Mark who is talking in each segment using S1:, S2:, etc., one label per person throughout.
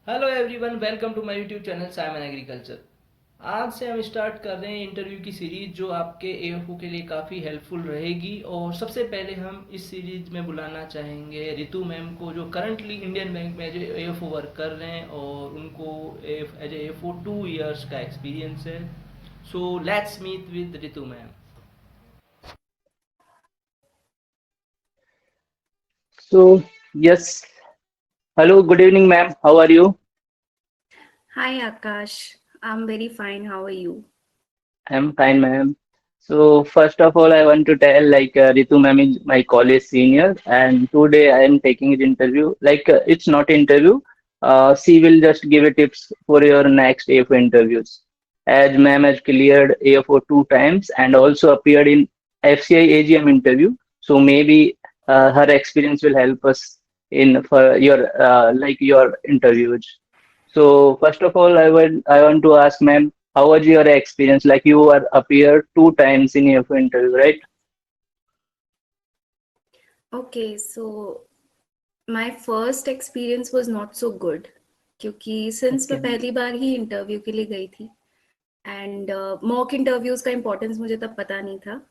S1: Hello everyone, welcome to my YouTube channel Simon agriculture. आज से हम स्टार्ट कर रहे हैं इंटरव्यू की सीरीज जो आपके एएफओ के लिए काफ़ी हेल्पफुल रहेगी। और सबसे पहले हम इस सीरीज में बुलाना चाहेंगे रितु मैम को, जो करंटली इंडियन बैंक में जो एएफओ वर्क कर रहे हैं और उनको एज एएफओ 2 इयर्स का एक्सपीरियंस है। So let's meet with Ritu ma'am.
S2: So, yes. Hello, good evening, ma'am. How are you?
S3: Hi Akash, I'm very fine. How are you?
S2: I'm fine, ma'am. So, first of all, I want to tell Ritu ma'am is my college senior, and today I am taking his interview. It's not interview. She will just give a tips for your next AFO interviews. As ma'am has cleared AFO 2 times and also appeared in FCI AGM interview, so maybe her experience will help us in for your your interviews. So first of all, I want to ask, ma'am, how was your experience? Like you are appeared 2 times in your interview, right?
S3: Okay, so my first experience was not so good क्योंकि since मैं
S2: Okay.
S3: पहली बार ही interview के लिए गई थी and mock interviews का importance मुझे तब पता नहीं था.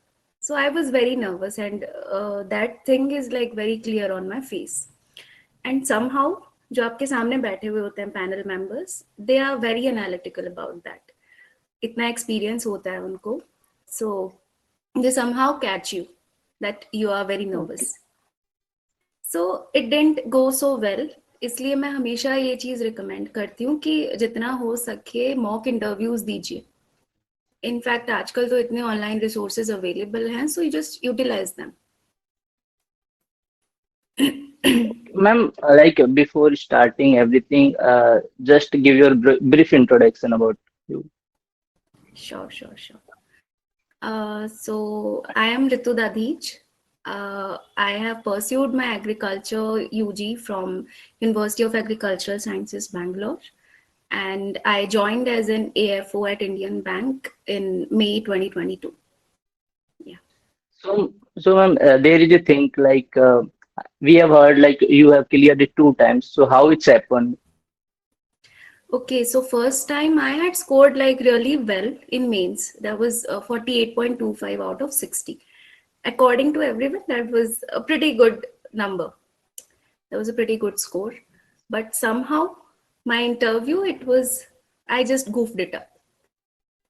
S3: So I was very nervous and that thing is like very clear on my face. And somehow जो आपके सामने बैठे हुए होते हैं panel members, they are very analytical about that. इतना एक्सपीरियंस होता है उनको. So they somehow catch you that you are very
S2: Okay.
S3: nervous. So it didn't go so well. इसलिए मैं हमेशा ये चीज रिकमेंड करती हूँ कि जितना हो सके मॉक इंटरव्यूज दीजिए. इनफैक्ट आजकल तो इतने ऑनलाइन रिसोर्सेज अवेलेबल हैं, so you just utilize them.
S2: Ma'am, before starting everything, just give your brief introduction about you.
S3: Sure, sure, sure. So I am Ritu Dadhij. I have pursued my agriculture UG from University of Agricultural Sciences, Bangalore, and I joined as an AFO at Indian Bank in May 2022. Yeah.
S2: So, ma'am, there is a thing we have heard like you have cleared it 2 times. So how it's happened?
S3: Okay, so first time I had scored like really well in mains. That was 48.25 out of 60. According to everyone, that was a pretty good number. That was a pretty good score. But somehow, my interview, I just goofed it up.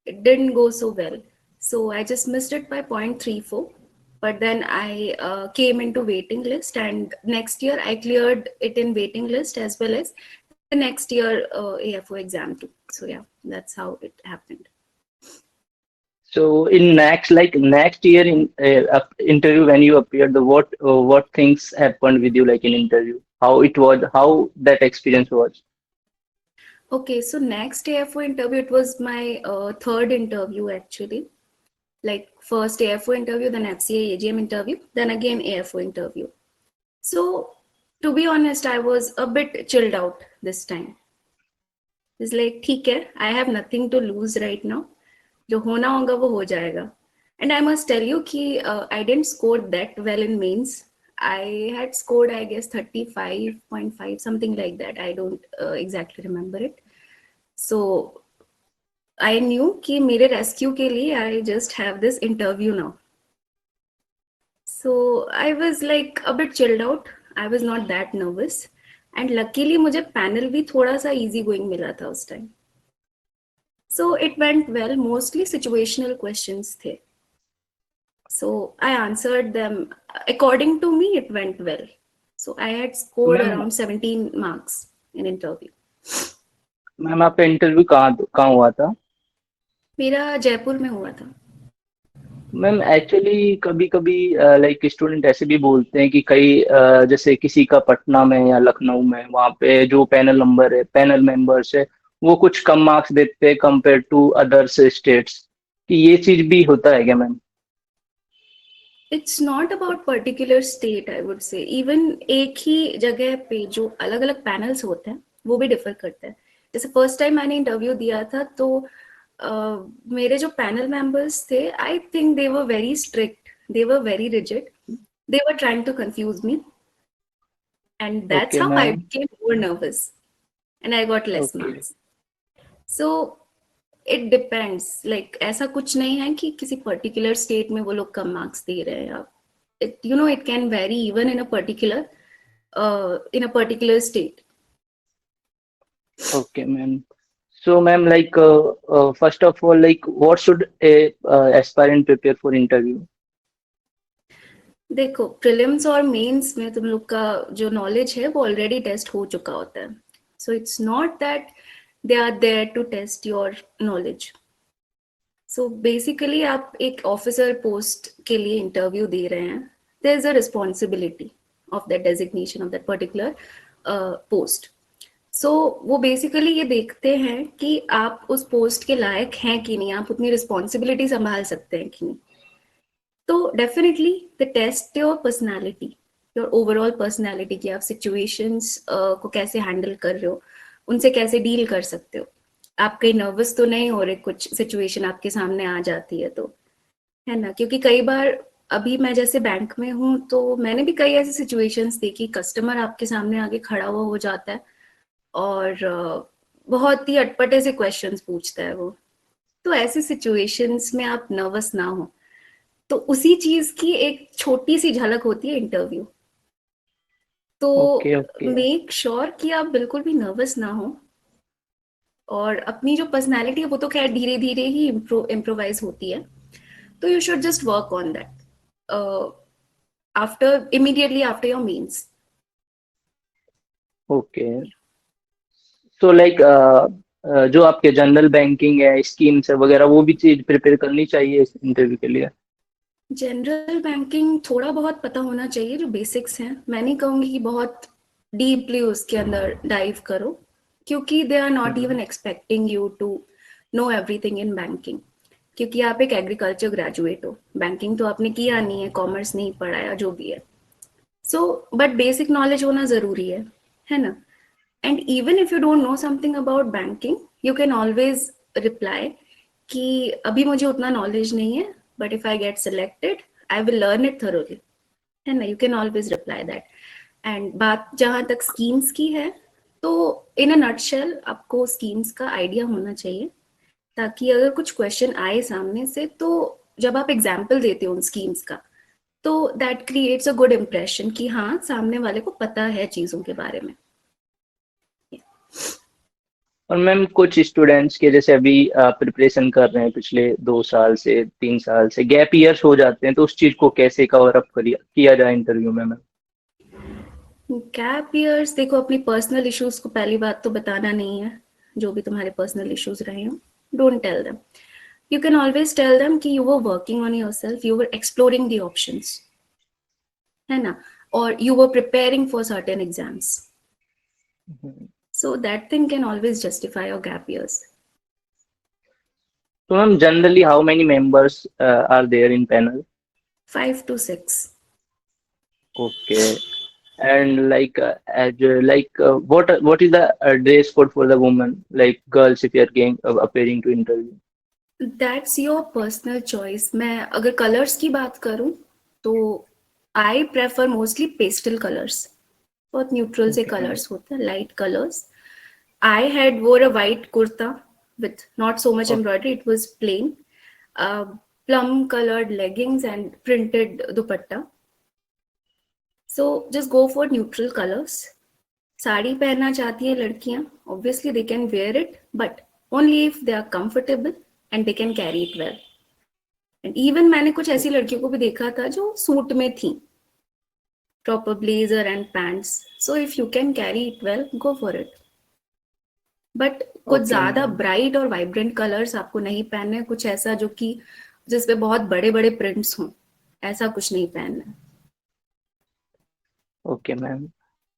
S3: It didn't go so well. So I just missed it by 0.34. But then I came into waiting list, and next year I cleared it in waiting list as well as the next year AFO exam too. So yeah, that's how it happened.
S2: So in next year in interview when you appeared, the what things happened with you like in interview? How it was, how that experience was?
S3: Okay, so next AFO interview, it was my third interview actually. Like first AFO interview, then FCA AGM interview, then again AFO interview. So to be honest, I was a bit chilled out this time. It's like, ठीक है, I have nothing to lose right now. जो होना होगा वो हो जाएगा. And I must tell you कि I didn't score that well in mains. I had scored, I guess, 35.5, something like that. I don't exactly remember it. So I knew कि मेरे rescue के लिए I just have this interview now. So I was like a bit chilled out. I was not that nervous. And luckily मुझे panel भी थोड़ा सा easy going मिला था उस time. So it went well. Mostly situational questions थे. So I answered them. According to me, it went well. So I had scored
S2: ma'am
S3: around 17 marks in interview.
S2: Ma'am आपका interview कहाँ कहाँ हुआ था?
S3: मेरा जयपुर में हुआ था.
S2: मैम एक्चुअली कभी कभी लाइक स्टूडेंट ऐसे भी बोलते हैं कि कई जैसे किसी का पटना में या लखनऊ में वहाँ पे जो पैनल नंबर है पैनल मेंबर्स है वो कुछ कम मार्क्स देते हैं कंपेयर टू अदर्स स्टेट्स कि ये चीज भी होता है क्या ma'am?
S3: It's not about particular state, I would say. Even एक ही जगह पे जो अलग अलग पैनल्स होते हैं वो भी डिफर करते हैं. जैसे फर्स्ट टाइम मैंने इंटरव्यू दिया था तो मेरे जो पैनल मेंबर्स थे, I think they were very strict, they were very rigid, they were trying to confuse me, and that's
S2: okay
S3: how I
S2: ma'am.
S3: Became more nervous. and I got less
S2: Okay.
S3: marks. So it depends. Like ऐसा कुछ नहीं है कि किसी particular state में वो लोग कम marks दे रहे हैं या it can vary even in a particular state.
S2: Okay, ma'am. So, ma'am, like, first of all, like, what should a aspirant prepare for interview?
S3: देखो, प्रीलिम्स और मेंस में तुम लोग का जो नॉलेज है वो ऑलरेडी टेस्ट हो चुका होता है. So it's not that they are there to test your knowledge. So basically आप एक ऑफिसर पोस्ट के लिए इंटरव्यू दे रहे हैं. There is a responsibility of that designation of that particular post. So वो बेसिकली ये देखते हैं कि आप उस पोस्ट के लायक हैं कि नहीं, आप उतनी रिस्पॉन्सिबिलिटी संभाल सकते हैं कि नहीं. तो definitely the test your personality, your overall personality, कि आप सिचुएशंस को कैसे हैंडल कर रहे हो, उनसे कैसे डील कर सकते हो. आप कहीं नर्वस तो नहीं हो रहे कुछ सिचुएशन आपके सामने आ जाती है तो, है ना. क्योंकि कई बार अभी मैं जैसे बैंक में हूँ तो मैंने भी कई ऐसी सिचुएशंस देखी, कस्टमर आपके सामने आके खड़ा हुआ हो जाता है और बहुत ही अटपटे से क्वेश्चंस पूछता है वो. तो ऐसी सिचुएशंस में आप नर्वस ना हो. तो उसी चीज की एक छोटी सी झलक होती है इंटरव्यू. तो
S2: Okay, okay.
S3: मेक श्योर कि आप बिल्कुल भी नर्वस ना हो. और अपनी जो पर्सनालिटी है वो तो खैर धीरे धीरे ही इम्प्रोवाइज होती है. तो you should just work on that immediately after your means.
S2: Okay. So, like, जो आपके जनरल बैंकिंग है, स्कीम्स है वगैरह, वो भी चीज प्रिपेयर करनी चाहिए इस इंटरव्यू के लिए.
S3: जनरल बैंकिंग थोड़ा बहुत पता होना चाहिए, जो बेसिक्स हैं. मैं नहीं कहूंगी कि बहुत डीपली उसके अंदर डाइव करो, क्योंकि they are not even expecting you to know everything in banking. क्योंकि आप एक एग्रीकल्चर ग्रेजुएट हो, बैंकिंग तो आपने किया नहीं है, कॉमर्स नहीं पढ़ाया, जो भी है. सो बट बेसिक नॉलेज होना जरूरी है ना. And even if you don't know something about banking, you can always reply कि अभी मुझे उतना नॉलेज नहीं है, but if I get selected I will learn it thoroughly, है ना. You can always reply that. And बात जहां तक स्कीम्स की है, तो इन अ नटशेल आपको स्कीम्स का आइडिया होना चाहिए, ताकि अगर कुछ क्वेश्चन आए सामने से तो जब आप एग्जाम्पल देते हो उन स्कीम्स का, तो that creates a good impression कि हाँ, सामने वाले को पता है चीजों के बारे में.
S2: और मैम, कुछ स्टूडेंट्स के जैसे अभी प्रिपरेशन कर रहे हैं, पिछले 2 साल से 3 साल से गैप ईयर्स हो जाते हैं, तो उस चीज को कैसे कवर अप किया जाए इंटरव्यू में मैम?
S3: गैप ईयर्स, देखो, अपनी पर्सनल इश्यूज को पहली बात तो बताना नहीं है. जो भी तुम्हारे पर्सनल इश्यूज रहे हो, don't tell them. You can always tell them कि you were working on yourself, you were exploring the options, है ना, or you were preparing for certain exams. So that thing can always justify your gap years.
S2: So ma'am, generally how many members are there in panel?
S3: 5 to 6.
S2: Okay. And like, what is the dress code for the woman, like girls, if you are going appearing to interview?
S3: That's your personal choice. मैं अगर colors की बात करूं तो I prefer mostly pastel colors. बहुत neutral से colors होते हैं, light colors. I had wore a white kurta with not so much embroidery. It was plain, plum colored leggings and printed dupatta. So just go for neutral colors. Sari पहनना चाहती है लड़कियां, obviously they can wear it, but only if they are comfortable and they can carry it well. And even मैंने कुछ ऐसी लड़कियों को भी देखा था जो सूट में थी, proper blazer and pants. So if you can carry it well, go for it. But कुछ ज्यादा ब्राइट और वाइब्रेंट कलर्स आपको नहीं पहनने. कुछ ऐसा जो कि जिसपे बहुत बड़े बड़े प्रिंट्स हों, ऐसा कुछ नहीं पहनना.
S2: Okay ma'am.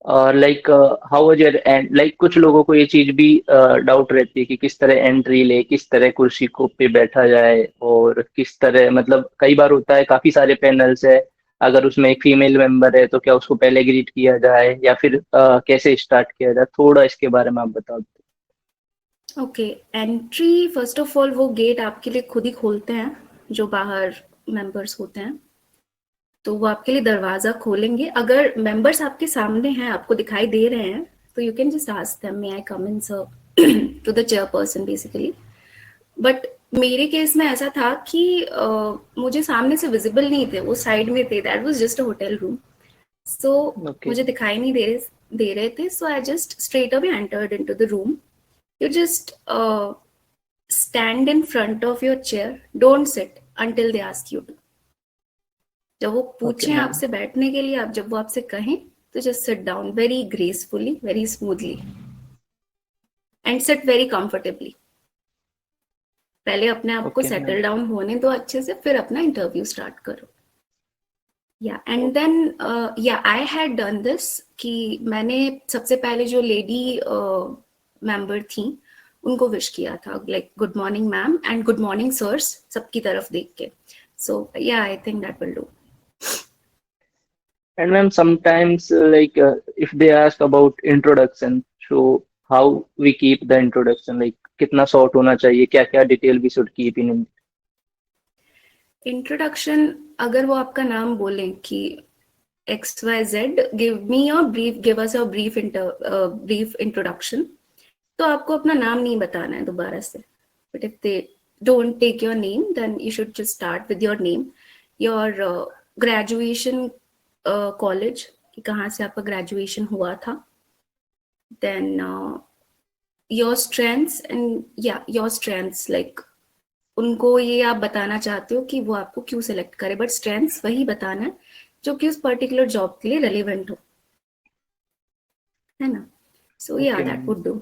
S2: और like how was your end, like कुछ लोगों को ये चीज भी डाउट रहती है कि किस तरह एंट्री ले, किस तरह कुर्सी को पे बैठा जाए, और किस तरह, मतलब कई बार होता है काफी सारे पैनल्स है, अगर उसमें एक फीमेल मेंबर है तो क्या उसको पहले ग्रीट किया जाए या फिर कैसे स्टार्ट किया जाए, थोड़ा इसके बारे में आप बता दो.
S3: Okay, entry first of all वो गेट आपके लिए खुद ही खोलते हैं जो बाहर मेंबर्स होते हैं. तो वो आपके लिए दरवाजा खोलेंगे. अगर मेंबर्स आपके सामने हैं, आपको दिखाई दे रहे हैं, तो you can just ask them, may I come in sir, to the chairperson basically. But मेरे केस में ऐसा था कि मुझे सामने से विजिबल नहीं थे, वो साइड में थे, that was just a hotel room, so मुझे दिखाई नहीं दे रहे थे, so I just straight away entered into the room. You just stand in front of your chair, don't sit until they ask you to. जब वो पूछें आपसे बैठने के लिए, जब वो आपसे कहें, तो just sit down very gracefully, very smoothly, and sit very comfortably. पहले अपने आप को सेटल डाउन होने दो अच्छे से, फिर अपना इंटरव्यू स्टार्ट करो. या एंड देन या आई हैड डन दिस कि मैंने सबसे पहले जो लेडी मेंबर थी उनको विश किया था, like good morning ma'am and good morning sirs, सबकी तरफ देख के. So yeah I think that will do.
S2: And ma'am, sometimes like if they ask about introduction, so how we keep the introduction, like कितना short होना चाहिए, क्या क्या detail we should keep in it?
S3: Introduction, अगर वो आपका नाम बोलें कि XYZ, give us a brief introduction, तो आपको अपना नाम नहीं बताना है दोबारा से. But if they don't take your name, then you should just start with your name, your graduation college, कि कहाँ से आपका ग्रेजुएशन हुआ था, then your strengths and your strengths, like उनको ये आप बताना चाहते हो कि वो आपको क्यों सेलेक्ट करे, बट स्ट्रेंथ्स वही बताना है जो कि उस पर्टिकुलर जॉब के लिए रेलेवेंट हो, है ना. सो या दैट वुड डू.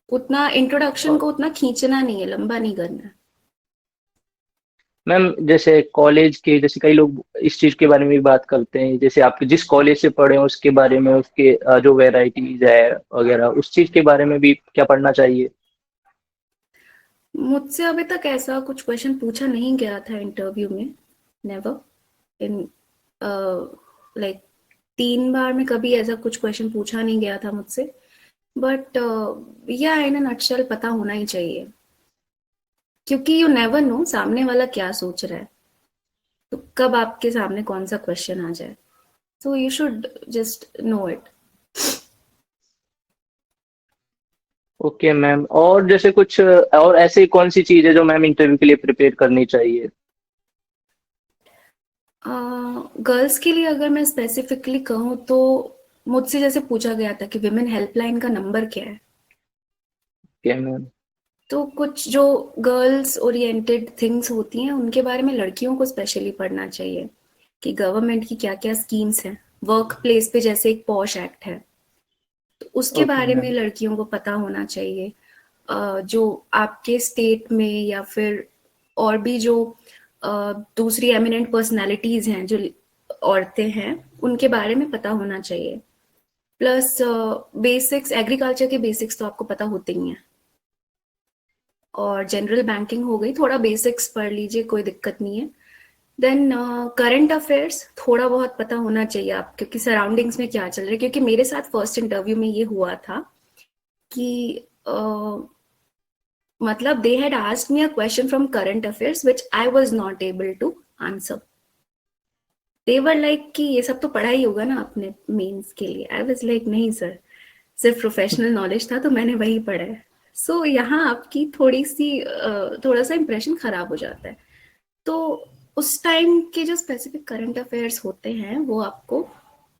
S3: उतना इंट्रोडक्शन को उतना खींचना नहीं है, लंबा नहीं करना है.
S2: मैम जैसे कॉलेज के, जैसे कई लोग इस चीज के बारे में भी बात करते हैं, जैसे आप जिस कॉलेज से पढ़े हो उसके बारे में, उसके जो वेराइटीज है वगैरह, उस चीज के बारे में भी क्या पढ़ना चाहिए?
S3: मुझसे अभी तक ऐसा कुछ क्वेश्चन पूछा नहीं गया था इंटरव्यू में, नेवर इन लाइक 3 बार में कभी ऐसा कुछ क्वेश्चन पूछा नहीं गया था मुझसे. बट या इन अ नटशेल पता होना ही चाहिए, क्योंकि यू नेवर नो सामने वाला क्या सोच रहा है, तो कब आपके सामने कौन सा क्वेश्चन आ जाए. So you should just know it.
S2: Okay ma'am. और जैसे कुछ और ऐसी कौन सी चीज है जो मैम इंटरव्यू के लिए प्रिपेयर करनी चाहिए?
S3: गर्ल्स के लिए अगर मैं स्पेसिफिकली कहूँ तो मुझसे जैसे पूछा गया था कि विमेन हेल्पलाइन का नंबर क्या है,
S2: ओके मैम.
S3: तो कुछ जो गर्ल्स ओरिएंटेड थिंग्स होती हैं उनके बारे में लड़कियों को स्पेशली पढ़ना चाहिए कि गवर्नमेंट की क्या क्या स्कीम्स हैं. वर्क प्लेस पे जैसे एक पॉश एक्ट है, तो उसके बारे में लड़कियों को पता होना चाहिए. जो आपके स्टेट में या फिर और भी जो दूसरी एमिनेंट पर्सनालिटीज हैं, जो औरतें हैं, उनके बारे में पता होना चाहिए. प्लस बेसिक्स, एग्रीकल्चर के बेसिक्स तो आपको पता होते ही हैं, और जनरल बैंकिंग हो गई, थोड़ा बेसिक्स पढ़ लीजिए, कोई दिक्कत नहीं है. देन करंट अफेयर्स थोड़ा बहुत पता होना चाहिए आप, क्योंकि सराउंडिंग्स में क्या चल रहा है. क्योंकि मेरे साथ फर्स्ट इंटरव्यू में ये हुआ था कि मतलब they had asked me a question from current affairs which I was not able to answer. They were like कि ये सब तो पढ़ा ही होगा ना आपने मेंस के लिए. आई वाज लाइक नहीं सर, सिर्फ प्रोफेशनल नॉलेज था तो मैंने वही पढ़ा है. सो यहाँ आपकी थोड़ा सा इंप्रेशन खराब हो जाता है. तो उस टाइम के जो स्पेसिफिक करंट अफेयर्स होते हैं वो आपको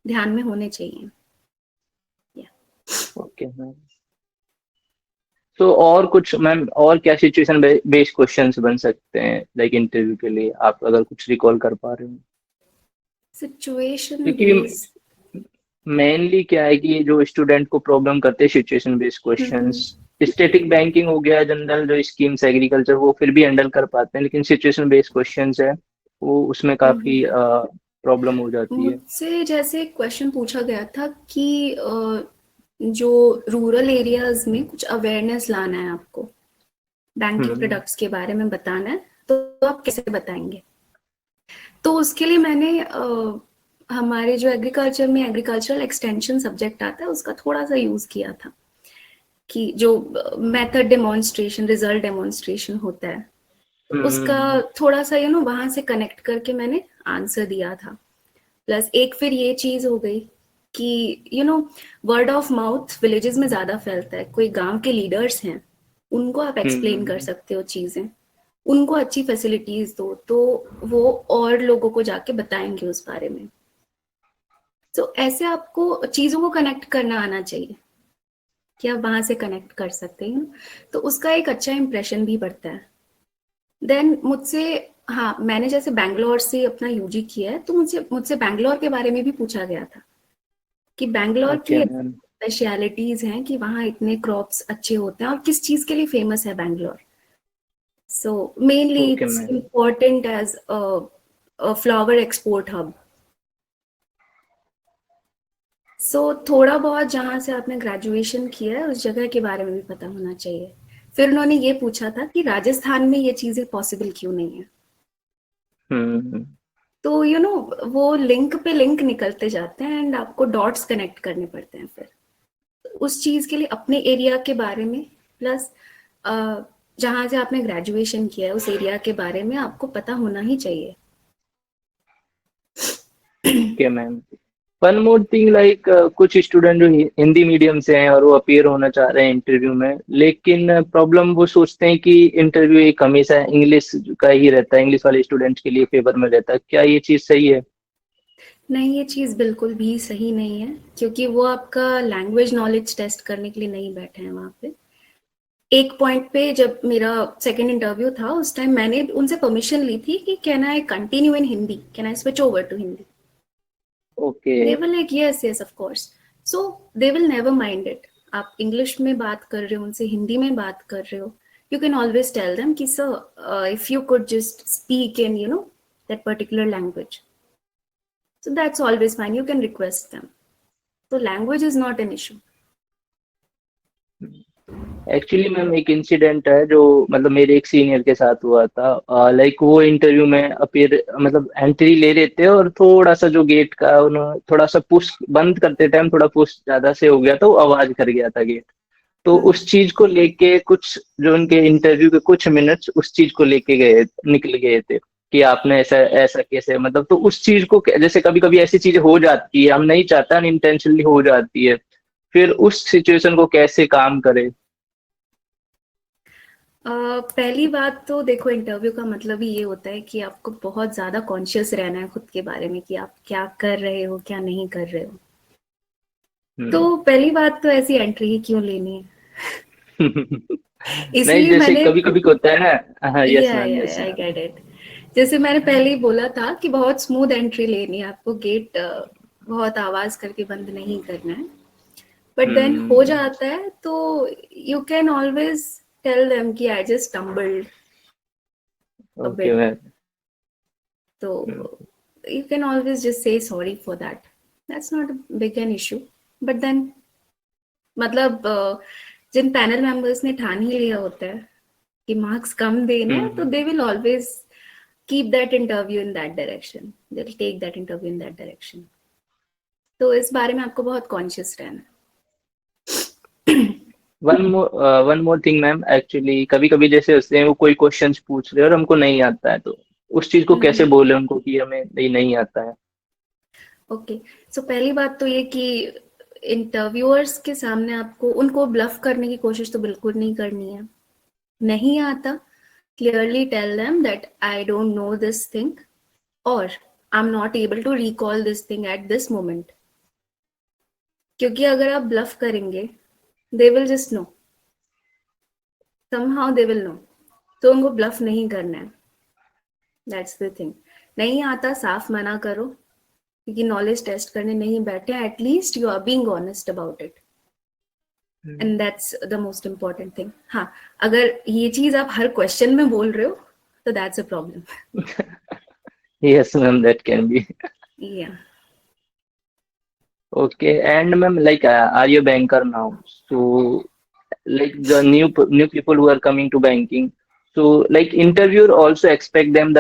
S3: ध्यान में होने चाहिए.
S2: Okay ma'am. तो और कुछ मैम, और क्या सिचुएशन बेस्ड क्वेश्चंस बन सकते हैं लाइक इंटरव्यू के लिए, आप अगर कुछ रिकॉल कर पा रहे हो?
S3: सिचुएशन
S2: क्योंकि
S3: बेस्ड
S2: मेनली क्या है कि जो स्टूडेंट को प्रॉब्लम करते हैं situation based questions, static banking हो गया, जनरल जो स्कीम्स एग्रीकल्चर, वो फिर भी हैंडल कर पाते हैं, लेकिन सिचुएशन बेस्ड क्वेश्चंस है वो उसमें काफी प्रॉब्लम हो जाती है.
S3: मुझसे जैसे क्वेश्चन पूछा गया था कि जो रूरल एरियाज में कुछ अवेयरनेस लाना है आपको, बैंकिंग प्रोडक्ट्स के बारे में बताना है, तो आप कैसे बताएंगे. तो उसके लिए मैंने हमारे जो एग्रीकल्चर में एग्रीकल्चरल एक्सटेंशन सब्जेक्ट आता है उसका थोड़ा सा यूज किया था, कि जो मेथड डेमोन्स्ट्रेशन, रिजल्ट डेमोन्स्ट्रेशन होता है, उसका थोड़ा सा वहां से कनेक्ट करके मैंने आंसर दिया था. प्लस एक फिर ये चीज हो गई कि वर्ड ऑफ माउथ विलेजेस में ज्यादा फैलता है। कोई गांव के लीडर्स हैं, उनको आप एक्सप्लेन कर सकते हो चीजें, उनको अच्छी फैसिलिटीज दो तो वो और लोगों को जाके बताएंगे उस बारे में। तो ऐसे आपको चीजों को कनेक्ट करना आना चाहिए कि आप वहां से कनेक्ट कर सकते हैं, तो उसका एक अच्छा इंप्रेशन भी पड़ता है। देन मुझसे, हाँ, मैंने जैसे बैंगलोर से अपना यूजी किया है, तो मुझसे बैंगलोर के बारे में भी पूछा गया था कि बैंगलोर
S2: ओके
S3: की
S2: मैम।
S3: स्पेशलिटीज हैं कि वहाँ इतने क्रॉप्स अच्छे होते हैं और किस चीज के लिए फेमस है Bangalore. So mainly
S2: okay
S3: it's
S2: ma'am.
S3: Important as a flower export hub. So थोड़ा बहुत जहाँ से आपने ग्रेजुएशन किया है उस जगह के बारे में भी पता होना चाहिए। फिर उन्होंने ये पूछा था कि राजस्थान में ये चीजें पॉसिबल क्यों नहीं है।
S2: हम्म।
S3: तो वो लिंक पे लिंक निकलते जाते हैं एंड आपको डॉट्स कनेक्ट करने पड़ते हैं। फिर उस चीज के लिए अपने एरिया के बारे में प्लस जहाँ से आपने ग्रेजुएशन किया है उस एरिया के बारे में आपको पता होना ही चाहिए।
S2: Okay ma'am. One more thing, like कुछ स्टूडेंट जो हिंदी मीडियम से हैं और वो अपीयर होना चाह रहे हैं इंटरव्यू में, लेकिन प्रॉब्लम वो सोचते हैं कि इंटरव्यू एक हमेशा इंग्लिश का ही रहता है, इंग्लिश वाले स्टूडेंट्स के लिए फेवर में रहता है। क्या ये चीज़ सही है?
S3: नहीं, ये चीज़ बिल्कुल भी सही नहीं है, क्योंकि वो आपका लैंग्वेज नॉलेज टेस्ट करने के लिए नहीं बैठे हैं वहाँ पे। एक पॉइंट पे जब मेरा सेकंड इंटरव्यू था उस टाइम मैंने उनसे परमिशन ली थी कि can I continue in Hindi, can I switch over to Hindi.
S2: Okay.
S3: They will like yes yes of course. So they will never mind it. आप इंग्लिश में बात कर रहे हो उनसे, हिंदी में बात कर रहे हो, you can always tell them कि sir if you could just speak in that particular language, so that's always fine, you can request them. So language is not an issue.
S2: Actually ma'am एक incident है जो मतलब मेरे एक senior के साथ हुआ था। लाइक वो इंटरव्यू में अपीयर मतलब एंट्री ले रहे थे और थोड़ा सा जो गेट का उन्होंने थोड़ा सा पुश बंद करते टाइम थोड़ा पुश ज्यादा से हो गया, तो आवाज कर गया था गेट। तो उस चीज को लेके कुछ जो उनके इंटरव्यू के कुछ मिनट्स उस चीज को लेके गए निकल गए थे कि आपने ऐसा ऐसा कैसे, मतलब तो उस चीज को जैसे कभी कभी ऐसी चीजें हो जाती है, हम नहीं चाहता, अनइंटेंशनली हो जाती है, फिर उस सिचुएशन को कैसे काम करें?
S3: पहली बात तो देखो, इंटरव्यू का मतलब ही ये होता है कि आपको बहुत ज्यादा कॉन्शियस रहना है खुद के बारे में कि आप क्या कर रहे हो क्या नहीं कर रहे हो। तो पहली बात तो ऐसी एंट्री ही क्यों लेनी है।
S2: नहीं,
S3: इसलिए
S2: जैसे
S3: मैंने,
S2: कभी कभी होता है ना। हाँ, यस
S3: या
S2: ma'am, yes
S3: I
S2: ma'am.
S3: Get it. जैसे मैंने पहले ही बोला था कि बहुत स्मूथ एंट्री लेनी है, आपको गेट बहुत आवाज करके बंद नहीं करना है। बट देन हो जाता है तो you can always tell them कि I just stumbled a
S2: okay
S3: bit.
S2: Ma'am.
S3: तो you can always just say sorry for that, that's not a big an issue. But then मतलब जिन पैनल मेंबर्स ने ठान ही लिया होता है कि मार्क्स कम देने हैं, तो they will always keep that interview in that direction, they will take that interview in that direction. तो इस बारे में आपको बहुत कॉन्शियस रहना है।
S2: One more thing ma'am, actually कभी कभी जैसे होते हैं वो कोई क्वेश्चंस पूछ रहे हैं और हमको नहीं आता है, तो उस चीज को कैसे बोले उनको कि हमें नहीं आता है?
S3: ओके, सो पहली बात तो ये कि इंटरव्यूअर्स के सामने आपको उनको ब्लफ करने की कोशिश तो बिल्कुल नहीं करनी है। नहीं आता, clearly tell them that I don't know this thing और I am not able to recall this thing at this moment. क्योंकि अगर आप ब्लफ करेंगे, they will just know, somehow they will know। तो उनको ब्लफ नहीं करना है, दैट्स द थिंग। नहीं आता, साफ मना करो, क्योंकि नॉलेज टेस्ट करने नहीं बैठे, at least you are being honest about it, and that's the most important thing. हाँ, अगर ये चीज आप हर क्वेश्चन में बोल रहे हो तो that's a problem.
S2: Yes ma'am, that can be.
S3: या
S2: okay, and ma'am like are you banker now? So like the new people who are coming to banking, so like interviewer also expect them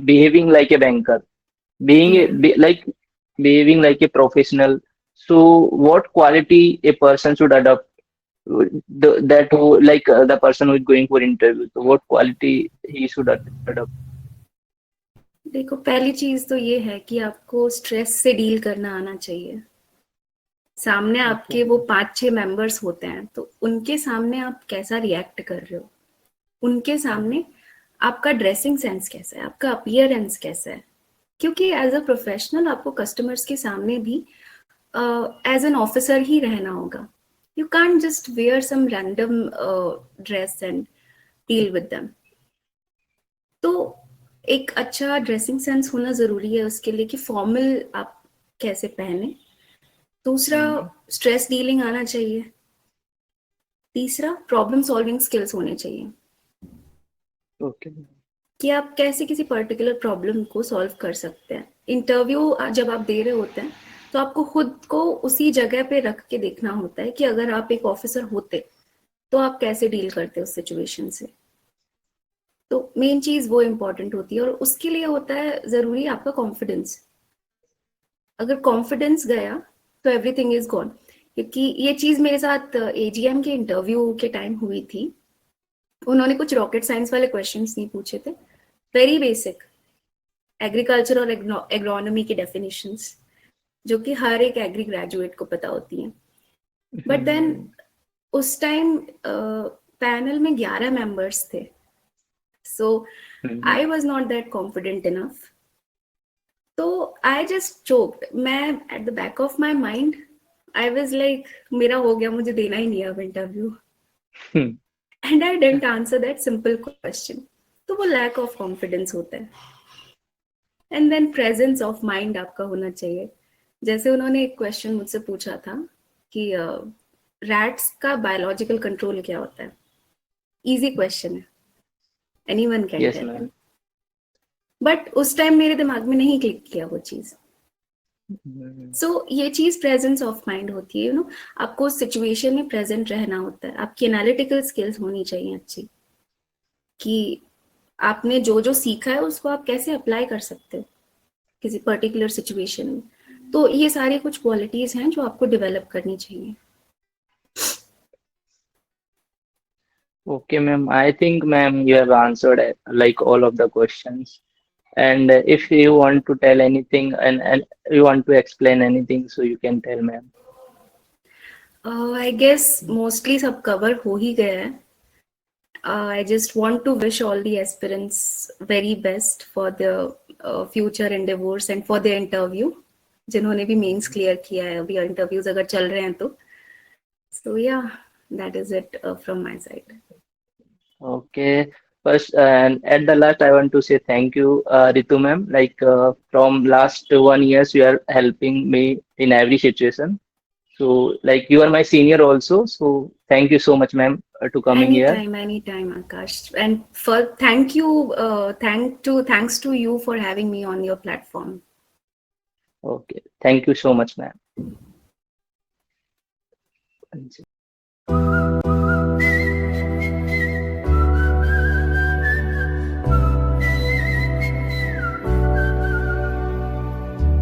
S2: behaving like a banker,
S3: या
S2: like behaving like a professional. So what quality a person should adopt, that who like the person who is going for interview, so what quality he should adopt?
S3: देखो, पहली चीज तो ये है कि आपको stress से डील करना आना चाहिए। सामने आपके वो 5-6 मेंबर्स होते हैं, तो उनके सामने आप कैसा रिएक्ट कर रहे हो, उनके सामने आपका ड्रेसिंग सेंस कैसा है, आपका अपीयरेंस कैसा है, क्योंकि एज अ प्रोफेशनल आपको कस्टमर्स के सामने भी एज एन ऑफिसर ही रहना होगा. You can't just wear some random dress and deal with them. तो एक अच्छा ड्रेसिंग सेंस होना जरूरी है उसके लिए कि फॉर्मल आप कैसे पहने. दूसरा, स्ट्रेस डीलिंग आना चाहिए. तीसरा, प्रॉब्लम सॉल्विंग स्किल्स होने चाहिए
S2: ओके.
S3: कि आप कैसे किसी पर्टिकुलर प्रॉब्लम को सॉल्व कर सकते हैं. इंटरव्यू जब आप दे रहे होते हैं तो आपको खुद को उसी जगह पे रख के देखना होता है कि अगर आप एक ऑफिसर होते तो आप कैसे डील करते उस सिचुएशन से. तो मेन चीज वो इम्पोर्टेंट होती है, और उसके लिए होता है जरूरी आपका कॉन्फिडेंस. अगर कॉन्फिडेंस गया तो एवरीथिंग इज गॉन. क्योंकि ये चीज मेरे साथ एजीएम के इंटरव्यू के टाइम हुई थी. उन्होंने कुछ रॉकेट साइंस वाले क्वेश्चंस नहीं पूछे थे, वेरी बेसिक एग्रीकल्चर और एग्रोनॉमी की डेफिनेशंस, जो कि हर एक एग्री ग्रेजुएट को पता होती हैं. बट देन उस टाइम पैनल में 11 मेंबर्स थे, so I was not that confident enough. तो आई जस्ट चोक्ड. मैं at the back of my mind I was like मेरा हो गया, मुझे देना ही नहीं है अब interview. And I didn't answer that simple question. तो वो लैक ऑफ कॉन्फिडेंस होता है. And then presence of mind आपका होना चाहिए. जैसे उन्होंने एक क्वेश्चन मुझसे पूछा था कि रैट्स का बायोलॉजिकल कंट्रोल क्या होता है. इजी क्वेश्चन है, anyone can
S2: yes
S3: tell.
S2: Ma'am.
S3: But उस टाइम मेरे दिमाग में नहीं क्लिक किया वो चीज. सो ये चीज प्रेजेंस ऑफ माइंड होती है. आपको उस सिचुएशन में प्रेजेंट रहना होता है. आपकी एनालिटिकल स्किल्स होनी चाहिए अच्छी, कि आपने जो जो सीखा है उसको आप कैसे अप्लाई कर सकते हो किसी पर्टिकुलर सिचुएशन में. तो ये सारी कुछ क्वालिटीज हैं जो आपको डेवलप करनी चाहिए.
S2: Okay, ma'am. I think, ma'am, you have answered like all of the questions. And if you want to tell anything and you want to explain anything, so you can tell, ma'am.
S3: I guess mostly सब cover हो ही गया है. I just want to wish all the aspirants very best for their future endeavors and for their interview. जिन्होंने भी mains clear किया है, अभी इंटरव्यूज अगर चल रहे हैं तो. So yeah, that is it from my side.
S2: Okay. First, and at the last, I want to say thank you, Ritu, ma'am. Like from last 1 year, you are helping me in every situation. So, like you are my senior also. So, thank you so much, ma'am, to coming here.
S3: Anytime, Akash. And for thank you, thanks to you for having me on your platform.
S2: Okay. Thank you so much, ma'am.